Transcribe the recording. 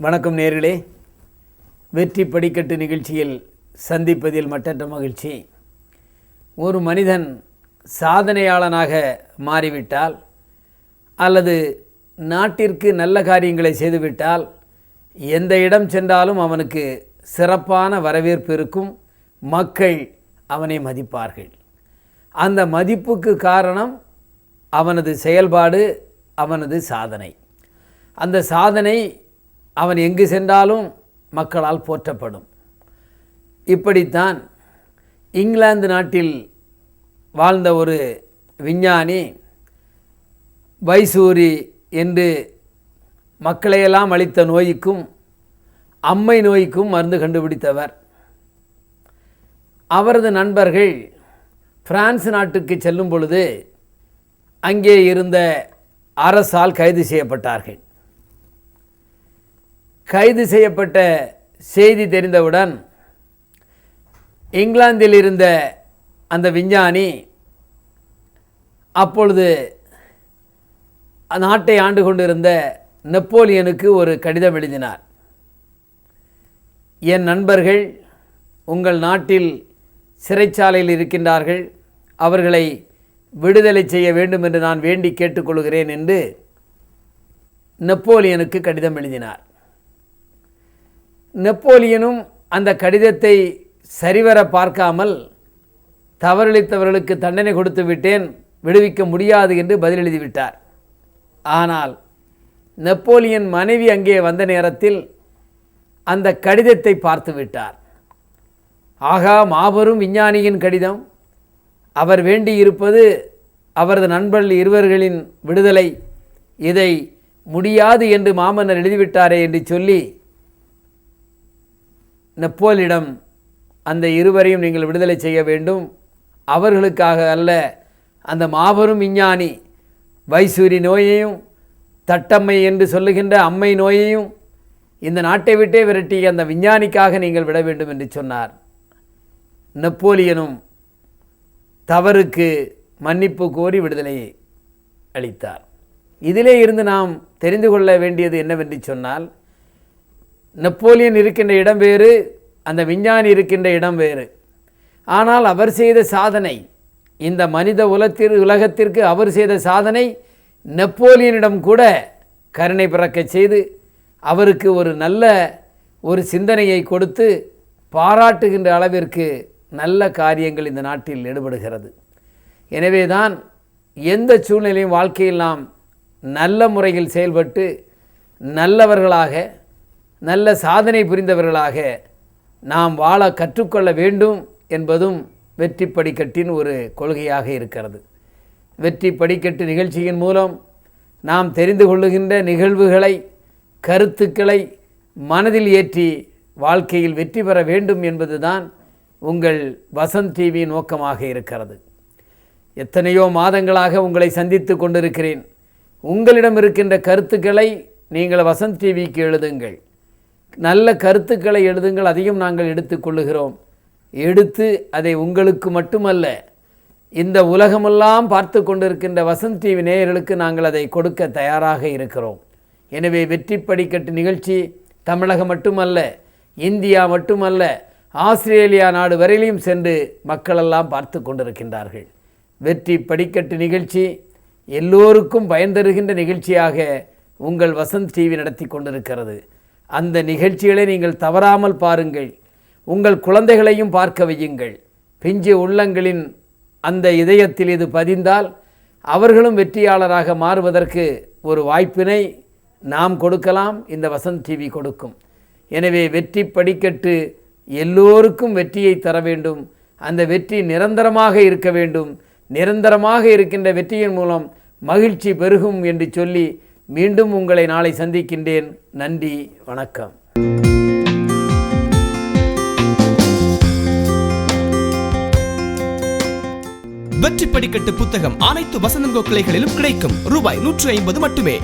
வணக்கம் நேயர்களே. வெற்றி படிக்கட்டு நிகழ்ச்சியில் சந்திப்பதில் மட்டற்ற மகிழ்ச்சி. ஒரு மனிதன் சாதனையாளனாக மாறிவிட்டால் அல்லது நாட்டிற்கு நல்ல காரியங்களை செய்துவிட்டால் எந்த இடம் சென்றாலும் அவனுக்கு சிறப்பான வரவேற்பு இருக்கும். மக்கள் அவனை மதிப்பார்கள். அந்த மதிப்புக்கு காரணம் அவனது செயல்பாடு, அவனது சாதனை. அந்த சாதனை அவன் எங்கு சென்றாலும் மக்களால் போற்றப்படும். இப்படித்தான் இங்கிலாந்து நாட்டில் வாழ்ந்த ஒரு விஞ்ஞானி வைசூரி என்று மக்களையெல்லாம் அளித்த நோய்க்கும் அம்மை நோய்க்கும் மருந்து கண்டுபிடித்தவர். அவரது நண்பர்கள் பிரான்ஸ் நாட்டுக்கு செல்லும் பொழுது அங்கே இருந்த அரசால் கைது செய்யப்பட்டார்கள். கைது செய்யப்பட்ட செய்தி தெரிந்தவுடன் இங்கிலாந்தில் இருந்த அந்த விஞ்ஞானி அப்பொழுது நாட்டை ஆண்டு கொண்டிருந்த நெப்போலியனுக்கு ஒரு கடிதம் எழுதினார். என் நண்பர்கள் உங்கள் நாட்டில் சிறைச்சாலையில் இருக்கின்றார்கள், அவர்களை விடுதலை செய்ய வேண்டும் என்று நான் வேண்டி கேட்டுக்கொள்கிறேன் என்று நெப்போலியனுக்கு கடிதம் எழுதினார். நெப்போலியனும் அந்த கடிதத்தை சரிவர பார்க்காமல் தவறளித்தவர்களுக்கு தண்டனை கொடுத்து விட்டேன், விடுவிக்க முடியாது என்று பதில் எழுதிவிட்டார். ஆனால் நெப்போலியன் மனைவி அங்கே வந்த நேரத்தில் அந்த கடிதத்தை பார்த்து விட்டார். ஆகா, மாபெரும் விஞ்ஞானியின் கடிதம், அவர் வேண்டி இருப்பது அவரது நண்பர்கள் இருவர்களின் விடுதலை, இதை முடியாது என்று மாமன்னர் எழுதிவிட்டாரே என்று சொல்லி நெப்போலியிடம் அந்த இருவரையும் நீங்கள் விடுதலை செய்ய வேண்டும், அவர்களுக்காக அல்ல, அந்த மாபெரும் விஞ்ஞானி வைசூரி நோயையும் தட்டம்மை என்று சொல்லுகின்ற அம்மை நோயையும் இந்த நாட்டை விட்டே விரட்டிய அந்த விஞ்ஞானிக்காக நீங்கள் விட வேண்டும் என்று சொன்னார். நெப்போலியனும் தவறுக்கு மன்னிப்பு கோரி விடுதலையை அளித்தார். இதிலே இருந்து நாம் தெரிந்து கொள்ள வேண்டியது என்னவென்று சொன்னால், நெப்போலியன் இருக்கின்ற இடம் வேறு, அந்த விஞ்ஞானி இருக்கின்ற இடம் வேறு. ஆனால் அவர் செய்த சாதனை, இந்த மனித உலகத்திற்கு அவர் செய்த சாதனை நெப்போலியனிடம் கூட கருணை பிறக்க செய்து அவருக்கு ஒரு நல்ல ஒரு சிந்தனையை கொடுத்து பாராட்டுகின்ற அளவிற்கு நல்ல காரியங்கள் இந்த நாட்டில் ஈடுபடுகிறது. எனவே தான் எந்த சூழ்நிலையும் வாழ்க்கையில் நாம் நல்ல முறையில் செயல்பட்டு நல்லவர்களாக, நல்ல சாதனை புரிந்தவர்களாக நாம் வாழ கற்றுக்கொள்ள வேண்டும் என்பதும் வெற்றி படிக்கட்டின் ஒரு கொள்கையாக இருக்கிறது. வெற்றி படிக்கட்டு நிகழ்ச்சியின் மூலம் நாம் தெரிந்து கொள்ளுகின்ற நிகழ்வுகளை, கருத்துக்களை மனதில் ஏற்றி வாழ்க்கையில் வெற்றி பெற வேண்டும் என்பதுதான் உங்கள் வசந்த் டிவியின் நோக்கமாக இருக்கிறது. எத்தனையோ மாதங்களாக உங்களை சந்தித்து கொண்டிருக்கிறேன். உங்களிடம் இருக்கின்ற கருத்துக்களை நீங்கள் வசந்த் டிவிக்கு எழுதுங்கள், நல்ல கருத்துக்களை எழுதுங்கள், அதையும் நாங்கள் எடுத்துக்கொள்ளுகிறோம். எடுத்து அதை உங்களுக்கு மட்டுமல்ல, இந்த உலகமெல்லாம் பார்த்து கொண்டிருக்கின்ற வசந்த் டிவி நேயர்களுக்கு நாங்கள் அதை கொடுக்க தயாராக இருக்கிறோம். எனவே வெற்றி படிக்கட்டு நிகழ்ச்சி தமிழகம் மட்டுமல்ல, இந்தியா மட்டுமல்ல, ஆஸ்திரேலியா நாடு வரையிலும் சென்று மக்களெல்லாம் பார்த்து கொண்டிருக்கின்றார்கள். வெற்றி படிக்கட்டு நிகழ்ச்சி எல்லோருக்கும் பயன் தருகின்ற நிகழ்ச்சியாக உங்கள் வசந்த் டிவி நடத்தி கொண்டிருக்கிறது. அந்த நிகழ்ச்சிகளை நீங்கள் தவறாமல் பாருங்கள். உங்கள் குழந்தைகளையும் பார்க்க வையுங்கள். பிஞ்சு உள்ளங்களின் அந்த இதயத்தில் இது பதிந்தால் அவர்களும் வெற்றியாளராக மாறுவதற்கு ஒரு வாய்ப்பினை நாம் கொடுக்கலாம், இந்த வசந்த் டிவி கொடுக்கும். எனவே வெற்றி படிக்கட்டு எல்லோருக்கும் வெற்றியை தர வேண்டும். அந்த வெற்றி நிரந்தரமாக இருக்க வேண்டும். நிரந்தரமாக இருக்கின்ற வெற்றியின் மூலம் மகிழ்ச்சி பெருகும் என்று சொல்லி மீண்டும் உங்களை நாளை சந்திக்கின்றேன். நன்றி, வணக்கம். வெற்றி படிக்கட்டு புத்தகம் அனைத்து வசந்தங்கோ கிளைகளிலும் கிடைக்கும். ரூபாய் 150 மட்டுமே.